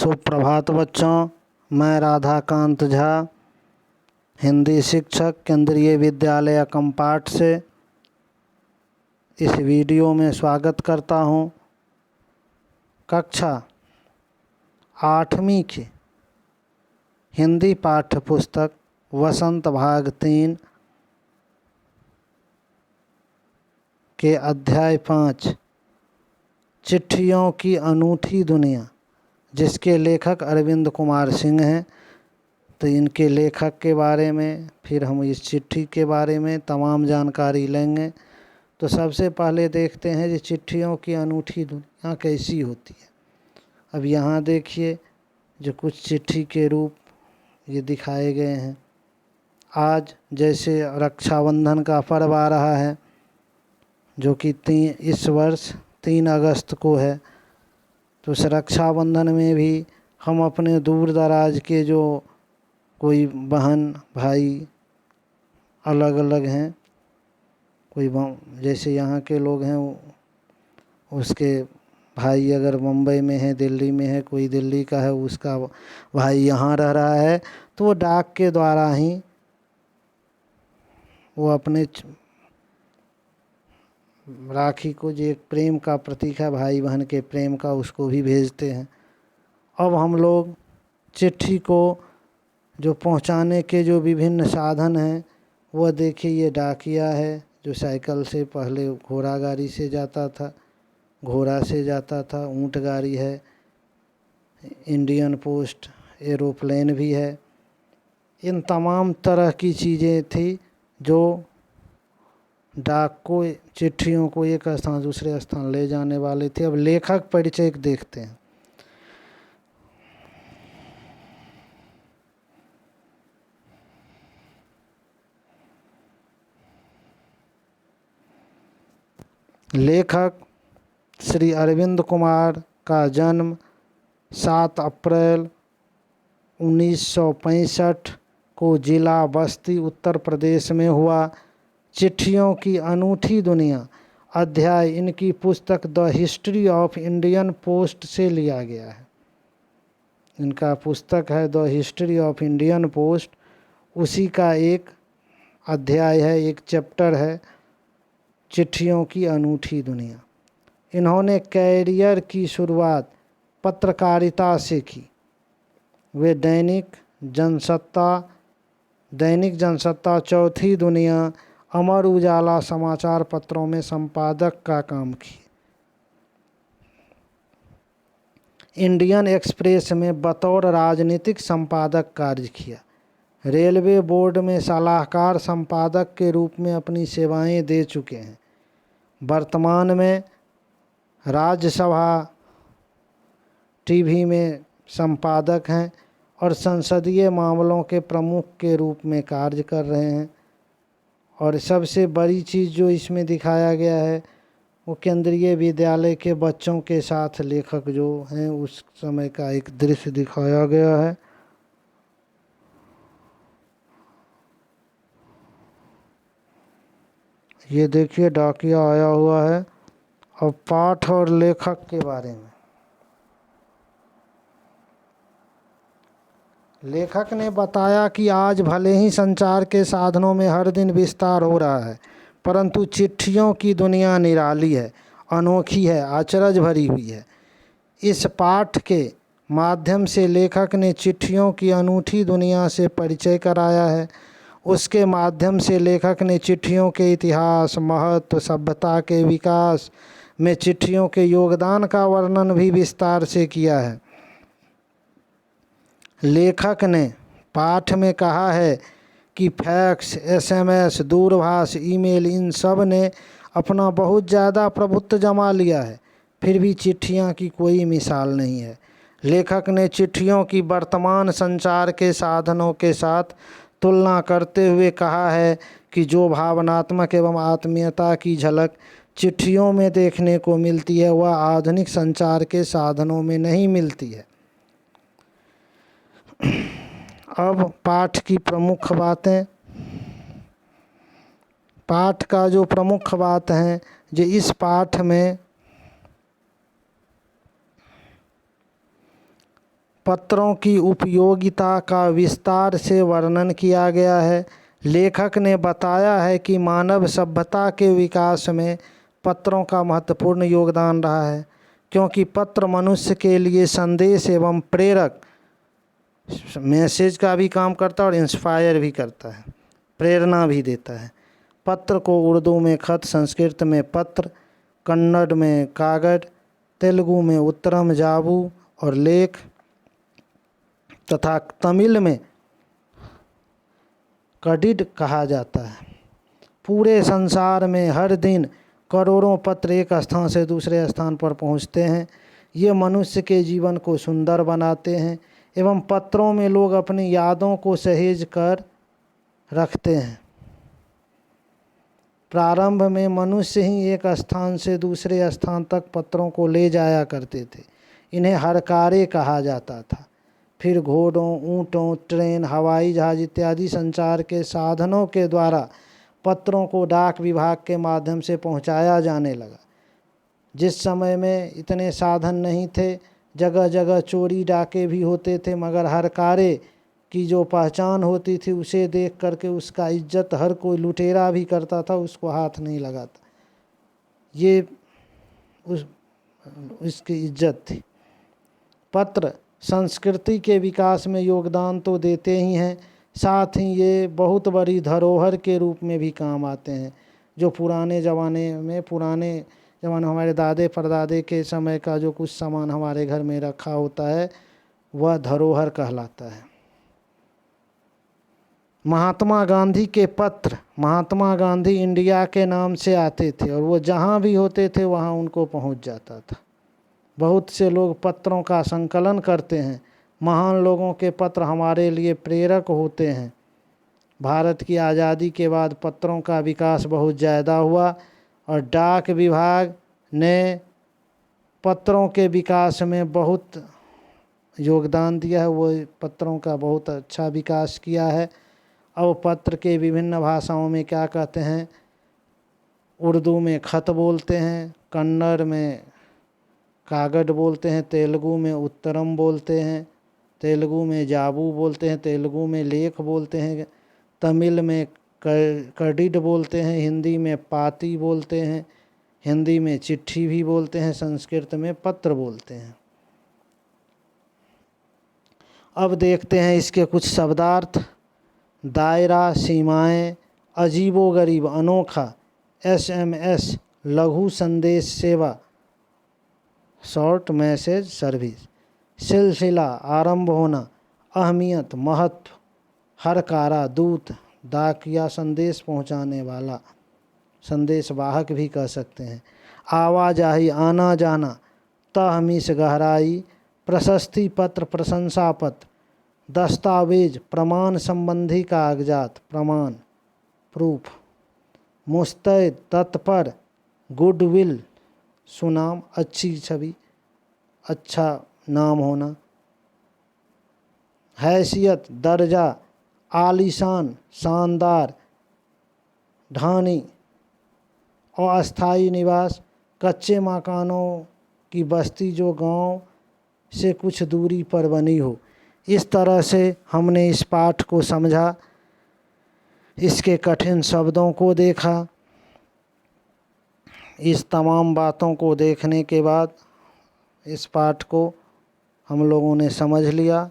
सुप्रभात बच्चों, मैं राधाकांत झा, हिंदी शिक्षक, केंद्रीय विद्यालय कंपाट से इस वीडियो में स्वागत करता हूं। कक्षा 8वीं की हिंदी पाठ्य पुस्तक वसंत भाग 3 के अध्याय 5 चिट्ठियों की अनूठी दुनिया, जिसके लेखक अरविंद कुमार सिंह हैं। तो इनके लेखक के बारे में, फिर हम इस चिट्ठी के बारे में तमाम जानकारी लेंगे। तो सबसे पहले देखते हैं कि चिट्ठियों की अनूठी दुनिया कैसी होती है। अब यहाँ देखिए, जो कुछ चिट्ठी के रूप ये दिखाए गए हैं। आज जैसे रक्षाबंधन का पर्व आ रहा है, जो कि इस वर्ष 3 अगस्त को है। तो उस रक्षाबंधन में भी हम अपने दूर दराज के जो कोई बहन भाई अलग अलग हैं, कोई जैसे यहाँ के लोग हैं, उसके भाई अगर मुंबई में है, दिल्ली में है, कोई दिल्ली का है, उसका भाई यहाँ रह रहा है, तो वो डाक के द्वारा ही वो अपने राखी को, जो एक प्रेम का प्रतीक है, भाई बहन के प्रेम का, उसको भी भेजते हैं। अब हम लोग चिट्ठी को जो पहुंचाने के जो विभिन्न साधन हैं, वह देखिए, ये डाकिया है जो साइकिल से, पहले घोड़ा गाड़ी से जाता था, घोड़ा से जाता था, ऊंट गाड़ी है, इंडियन पोस्ट, एरोप्लेन भी है। इन तमाम तरह की चीज़ें थी जो डाक को, चिट्ठियों को एक स्थान दूसरे स्थान ले जाने वाले थे। अब लेखक परिचय देखते हैं। लेखक श्री अरविंद कुमार का जन्म 7 अप्रैल 1965 को जिला बस्ती, उत्तर प्रदेश में हुआ। चिट्ठियों की अनूठी दुनिया अध्याय इनकी पुस्तक the history of Indian post से लिया गया है। इनका पुस्तक है the history of Indian post, उसी का एक अध्याय है, एक चैप्टर है, चिट्ठियों की अनूठी दुनिया। इन्होंने कैरियर की शुरुआत पत्रकारिता से की। वे दैनिक जनसत्ता, चौथी दुनिया, अमर उजाला समाचार पत्रों में संपादक का काम किए। इंडियन एक्सप्रेस में बतौर राजनीतिक संपादक कार्य किया। रेलवे बोर्ड में सलाहकार संपादक के रूप में अपनी सेवाएं दे चुके हैं। वर्तमान में राज्यसभा टीवी में संपादक हैं और संसदीय मामलों के प्रमुख के रूप में कार्य कर रहे हैं। और सबसे बड़ी चीज़ जो इसमें दिखाया गया है, वो केंद्रीय विद्यालय के बच्चों के साथ लेखक जो हैं उस समय का एक दृश्य दिखाया गया है। ये देखिए, डाकिया आया हुआ है। अब पाठ और लेखक के बारे में। लेखक ने बताया कि आज भले ही संचार के साधनों में हर दिन विस्तार हो रहा है, परंतु चिट्ठियों की दुनिया निराली है, अनोखी है, अचरज भरी हुई है। इस पाठ के माध्यम से लेखक ने चिट्ठियों की अनूठी दुनिया से परिचय कराया है। उसके माध्यम से लेखक ने चिट्ठियों के इतिहास, महत्व, सभ्यता के विकास में चिट्ठियों के योगदान का वर्णन भी विस्तार से किया है। लेखक ने पाठ में कहा है कि फैक्स, SMS, दूरभाष, ईमेल, इन सब ने अपना बहुत ज़्यादा प्रभुत्व जमा लिया है, फिर भी चिट्ठियां की कोई मिसाल नहीं है। लेखक ने चिट्ठियों की वर्तमान संचार के साधनों के साथ तुलना करते हुए कहा है कि जो भावनात्मक एवं आत्मीयता की झलक चिट्ठियों में देखने को मिलती है, वह आधुनिक संचार के साधनों में नहीं मिलती है। अब पाठ की प्रमुख बातें। पाठ का जो प्रमुख बात है, जो इस पाठ में पत्रों की उपयोगिता का विस्तार से वर्णन किया गया है। लेखक ने बताया है कि मानव सभ्यता के विकास में पत्रों का महत्वपूर्ण योगदान रहा है, क्योंकि पत्र मनुष्य के लिए संदेश एवं प्रेरक, मैसेज का भी काम करता है और इंस्पायर भी करता है, प्रेरणा भी देता है। पत्र को उर्दू में खत, संस्कृत में पत्र, कन्नड़ में कागज, तेलुगु में उत्तरम जाबू और लेख तथा तमिल में कडिड कहा जाता है। पूरे संसार में हर दिन करोड़ों पत्र एक स्थान से दूसरे स्थान पर पहुंचते हैं। ये मनुष्य के जीवन को सुंदर बनाते हैं एवं पत्रों में लोग अपनी यादों को सहेज कर रखते हैं। प्रारंभ में मनुष्य ही एक स्थान से दूसरे स्थान तक पत्रों को ले जाया करते थे। इन्हें हरकारे कहा जाता था। फिर घोड़ों, ऊँटों, ट्रेन, हवाई जहाज इत्यादि संचार के साधनों के द्वारा पत्रों को डाक विभाग के माध्यम से पहुंचाया जाने लगा। जिस समय में इतने साधन नहीं थे, जगह जगह चोरी डाके भी होते थे, मगर हरकारे की जो पहचान होती थी उसे देख करके उसका इज्जत हर कोई लुटेरा भी करता था, उसको हाथ नहीं लगाता। ये उसकी इज्जत थी। पत्र संस्कृति के विकास में योगदान तो देते ही हैं, साथ ही ये बहुत बड़ी धरोहर के रूप में भी काम आते हैं। जो पुराने ज़माने हमारे दादे परदादे के समय का जो कुछ सामान हमारे घर में रखा होता है वह धरोहर कहलाता है। महात्मा गांधी के पत्र महात्मा गांधी इंडिया के नाम से आते थे और वो जहाँ भी होते थे वहाँ उनको पहुँच जाता था। बहुत से लोग पत्रों का संकलन करते हैं। महान लोगों के पत्र हमारे लिए प्रेरक होते हैं। भारत की आज़ादी के बाद पत्रों का विकास बहुत ज़्यादा हुआ और डाक विभाग ने पत्रों के विकास में बहुत योगदान दिया है। वो पत्रों का बहुत अच्छा विकास किया है। अब पत्र के विभिन्न भाषाओं में क्या कहते हैं, उर्दू में खत बोलते हैं, कन्नड़ में कागज बोलते हैं, तेलुगु में उत्तरम बोलते हैं, तेलुगु में जाबू बोलते हैं, तेलुगु में लेख बोलते हैं, तमिल में कडिड बोलते हैं, हिंदी में पाती बोलते हैं, हिंदी में चिट्ठी भी बोलते हैं, संस्कृत में पत्र बोलते हैं। अब देखते हैं इसके कुछ शब्दार्थ। दायरा, सीमाएं, अजीबोगरीब, अनोखा, SMS, लघु संदेश सेवा, शॉर्ट मैसेज सर्विस, सिलसिला, आरंभ होना, अहमियत, महत्व, हरकारा, दूत, डाक या संदेश पहुंचाने वाला, संदेश वाहक भी कह सकते हैं। आवाजाही, आना जाना, तहमीस, गहराई, प्रशस्ति पत्र, प्रशंसा पत्र, दस्तावेज, प्रमाण संबंधी कागजात, प्रमाण, प्रूफ, मुस्तैद, तत्पर, गुडविल, सुनाम, अच्छी छवि, अच्छा नाम होना, हैसियत, दर्जा, आलीशान, शानदार, ढानी, अस्थायी निवास, कच्चे मकानों की बस्ती जो गांव से कुछ दूरी पर बनी हो। इस तरह से हमने इस पाठ को समझा, इसके कठिन शब्दों को देखा। इस तमाम बातों को देखने के बाद इस पाठ को हम लोगों ने समझ लिया।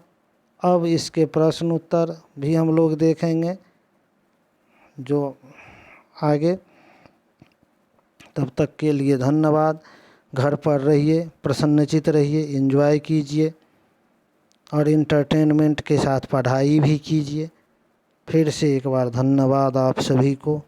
अब इसके प्रश्न उत्तर भी हम लोग देखेंगे जो आगे। तब तक के लिए धन्यवाद। घर पर रहिए, प्रसन्नचित रहिए, एंजॉय कीजिए और इंटरटेनमेंट के साथ पढ़ाई भी कीजिए। फिर से एक बार धन्यवाद आप सभी को।